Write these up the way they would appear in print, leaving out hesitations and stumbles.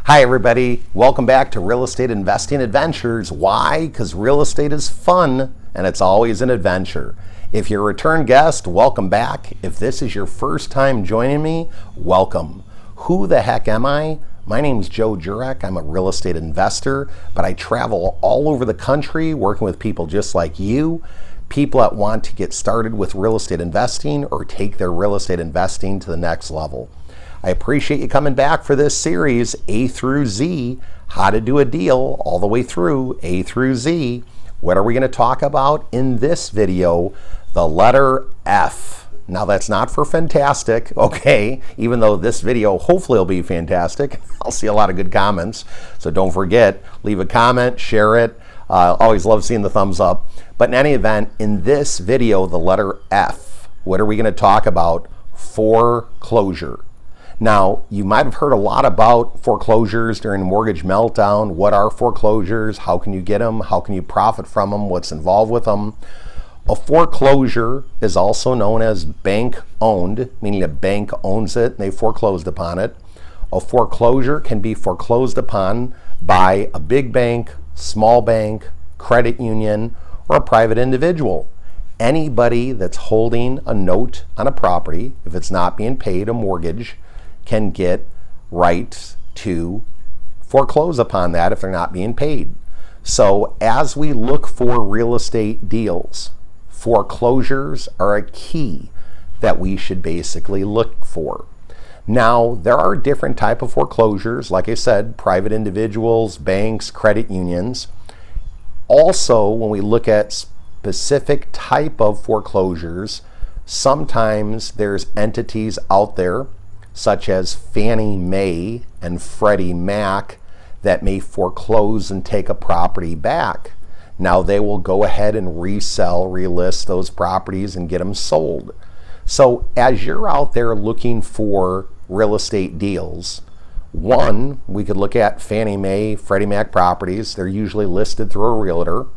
Hi everybody, welcome back to Real Estate Investing Adventures. Why? Because real estate is fun and it's always an adventure. If you're a return guest, welcome back. If this is your first time joining me, welcome. Who the heck am I? My name's Jurek. I'm a real estate investor, but I travel all over the country working with people just like you, people that want to get started with real estate investing or take their real estate investing to the next level. I appreciate you coming back for this series, A through Z, how to do a deal all the way through A through Z. What are we going to talk about in this video? The letter F. Now that's not for fantastic, okay? Even though this video hopefully will be fantastic. I'll see a lot of good comments. So don't forget, leave a comment, share it. Always love seeing the thumbs up. But in any event, in this video, the letter F, what are we going to talk about? Foreclosure. Now, you might have heard a lot about foreclosures during the mortgage meltdown. What are foreclosures? How can you get them? How can you profit from them? What's involved with them? A foreclosure is also known as bank owned, meaning a bank owns it and they foreclosed upon it. A foreclosure can be foreclosed upon by a big bank, small bank, credit union, or a private individual. Anybody that's holding a note on a property, if it's not being paid, a mortgage, can get rights to foreclose upon that if they're not being paid. So as we look for real estate deals, foreclosures are a key that we should basically look for. Now, there are different type of foreclosures, like I said, private individuals, banks, credit unions. Also, when we look at specific type of foreclosures, sometimes there's entities out there such as Fannie Mae and Freddie Mac that may foreclose and take a property back. Now they will go ahead and resell, relist those properties and get them sold. So as you're out there looking for real estate deals, one, we could look at Fannie Mae, Freddie Mac properties. They're usually listed through a realtor.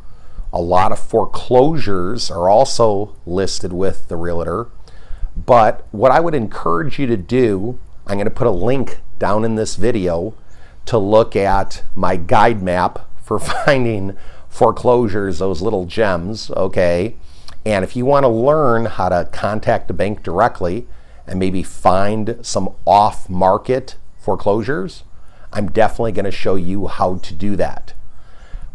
A lot of foreclosures are also listed with the realtor. But what I would encourage you to do, I'm going to put a link down in this video to look at my guide map for finding foreclosures, those little gems, okay? And if you want to learn how to contact a bank directly and maybe find some off-market foreclosures, I'm definitely going to show you how to do that.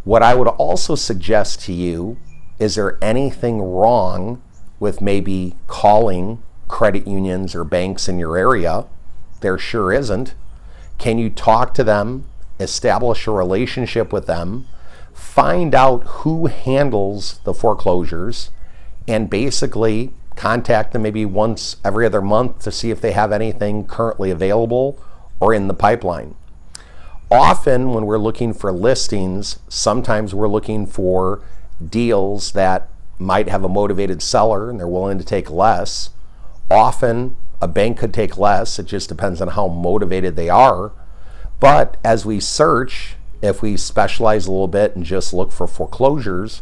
What I would also suggest to you, is there anything wrong with maybe calling credit unions or banks in your area? There sure isn't. Can you talk to them, establish a relationship with them, find out who handles the foreclosures, and basically contact them maybe once every other month to see if they have anything currently available or in the pipeline. Often when we're looking for listings, sometimes we're looking for deals that might have a motivated seller and they're willing to take less. Often a bank could take less. It just depends on how motivated they are. But as we search, if we specialize a little bit and just look for foreclosures,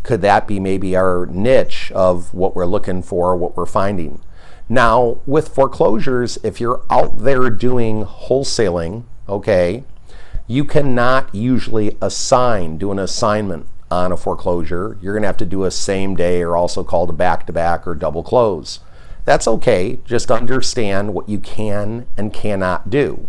could that be maybe our niche of what we're looking for, what we're finding? Now, with foreclosures, if you're out there doing wholesaling, okay, you cannot usually do an assignment on a foreclosure. You're going to have to do a same day, or also called a back-to-back or double close. That's okay. Just understand what you can and cannot do.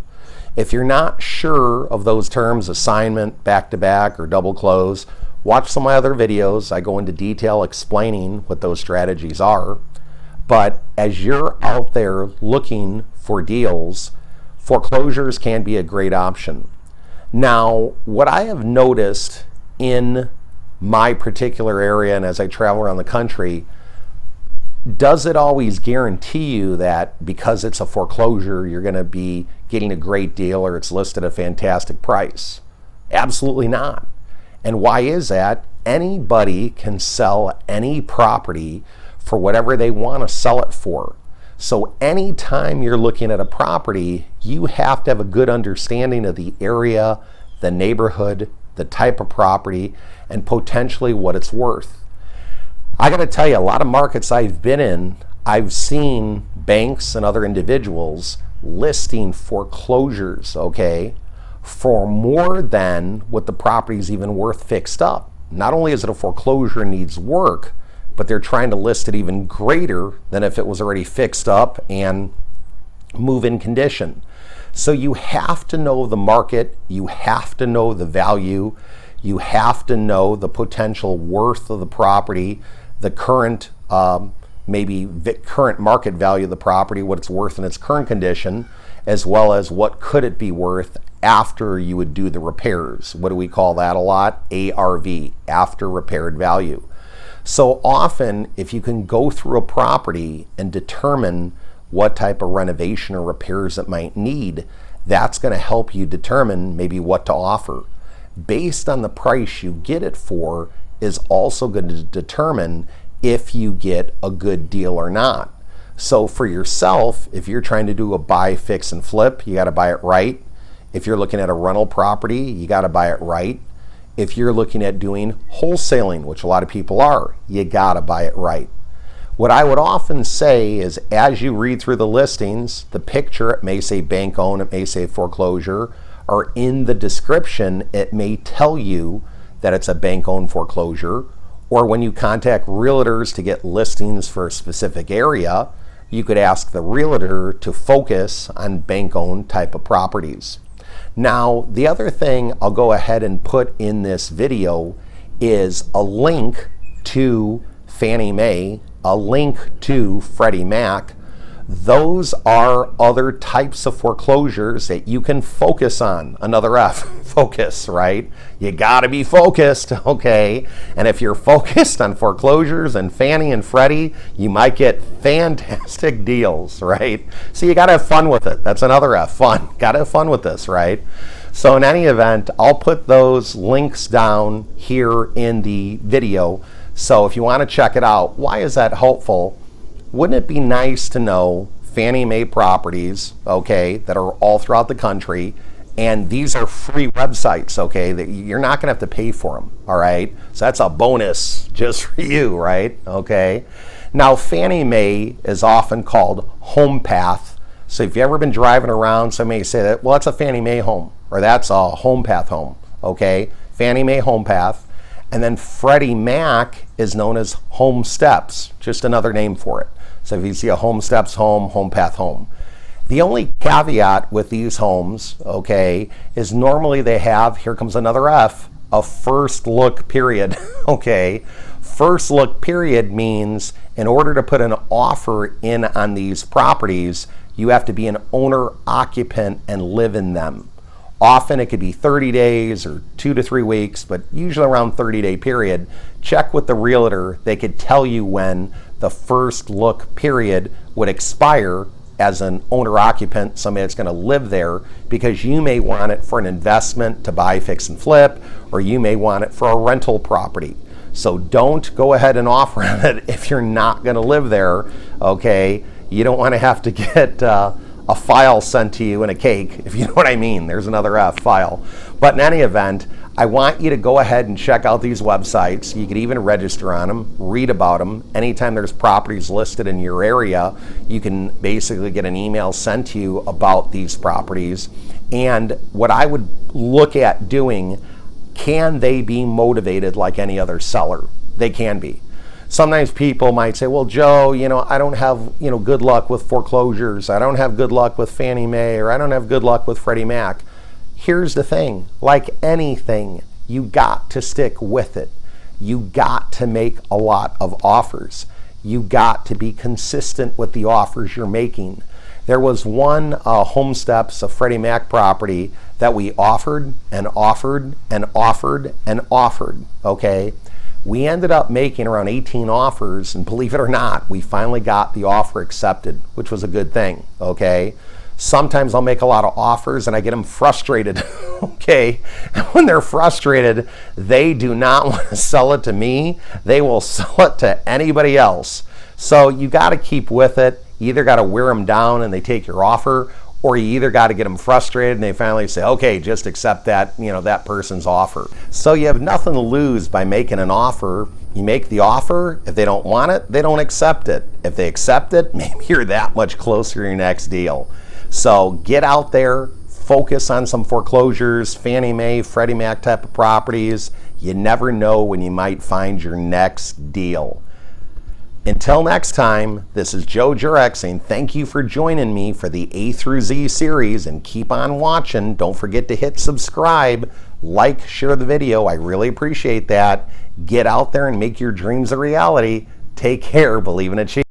If you're not sure of those terms, assignment, back-to-back, or double close, watch some of my other videos. I go into detail explaining what those strategies are. But as you're out there looking for deals, foreclosures can be a great option. Now, what I have noticed in my particular area and as I travel around the country, does it always guarantee you that because it's a foreclosure, you're going to be getting a great deal or it's listed at a fantastic price? Absolutely not. And why is that? Anybody can sell any property for whatever they want to sell it for. So anytime you're looking at a property, you have to have a good understanding of the area, the neighborhood, the type of property, and potentially what it's worth. I got to tell you, a lot of markets I've been in, I've seen banks and other individuals listing foreclosures, okay, for more than what the property is even worth fixed up. Not only is it a foreclosure and needs work, but they're trying to list it even greater than if it was already fixed up and move-in condition. So you have to know the market, you have to know the value, you have to know the potential worth of the property, the current current market value of the property, what it's worth in its current condition, as well as what could it be worth after you would do the repairs. What do we call that a lot? ARV, after repaired value. So often, if you can go through a property and determine what type of renovation or repairs it might need, that's going to help you determine maybe what to offer. Based on the price you get it for is also going to determine if you get a good deal or not. So for yourself, if you're trying to do a buy, fix, and flip, you got to buy it right. If you're looking at a rental property, you got to buy it right. If you're looking at doing wholesaling, which a lot of people are, you got to buy it right. What I would often say is, as you read through the listings, the picture, it may say bank owned, it may say foreclosure, or in the description, it may tell you that it's a bank owned foreclosure. Or when you contact realtors to get listings for a specific area, you could ask the realtor to focus on bank owned type of properties. Now, the other thing I'll go ahead and put in this video is a link to Fannie Mae, a link to Freddie Mac. Those are other types of foreclosures that you can focus on. Another F, focus, right? You gotta be focused, okay? And if you're focused on foreclosures and Fannie and Freddie, you might get fantastic deals, right? So you gotta have fun with it. That's another F, fun. Gotta have fun with this, right? So in any event, I'll put those links down here in the video. So if you wanna check it out, why is that helpful? Wouldn't it be nice to know Fannie Mae properties, okay, that are all throughout the country, and these are free websites, okay, that you're not gonna have to pay for them, all right? So that's a bonus just for you, right, okay? Now, Fannie Mae is often called home path. So if you've ever been driving around, somebody may say that, well, that's a Fannie Mae home, or that's a home path home, okay? Fannie Mae home path. And then Freddie Mac is known as home steps, just another name for it. So if you see a home steps home, home path home. The only caveat with these homes, okay, is normally they have, here comes another F, a first look period, okay? First look period means in order to put an offer in on these properties, you have to be an owner occupant and live in them. Often it could be 30 days or 2 to 3 weeks, but usually around 30-day period. Check with the realtor. They could tell you when the first look period would expire as an owner occupant, somebody that's going to live there, because you may want it for an investment to buy, fix, and flip, or you may want it for a rental property. So don't go ahead and offer it if you're not going to live there, okay? You don't want to have to get a file sent to you in a cake, if you know what I mean. There's another F, file. But in any event, I want you to go ahead and check out these websites. You could even register on them, read about them. Anytime there's properties listed in your area, you can basically get an email sent to you about these properties. And what I would look at doing, can they be motivated like any other seller? They can be. Sometimes people might say, well, Joe, I don't have, good luck with foreclosures. I don't have good luck with Fannie Mae, or I don't have good luck with Freddie Mac. Here's the thing, like anything, you got to stick with it. You got to make a lot of offers. You got to be consistent with the offers you're making. There was one home steps, a Freddie Mac property that we offered and offered and offered and offered, okay? We ended up making around 18 offers, and believe it or not, we finally got the offer accepted, which was a good thing, okay? Sometimes I'll make a lot of offers and I get them frustrated, okay? And when they're frustrated, they do not want to sell it to me. They will sell it to anybody else. So you got to keep with it. You either got to wear them down and they take your offer, or you either got to get them frustrated and they finally say, okay, just accept that, that person's offer. So you have nothing to lose by making an offer. You make the offer. If they don't want it, they don't accept it. If they accept it, maybe you're that much closer to your next deal. So get out there, Focus on some foreclosures, Fannie Mae, Freddie Mac type of properties. You never know when you might find your next deal. Until next time, this is Joe Jurek saying thank you for joining me for the A through Z series, and keep on watching. Don't forget to hit subscribe, like, share the video. I really appreciate that. Get out there and make your dreams a reality. Take care. Believe in achievement.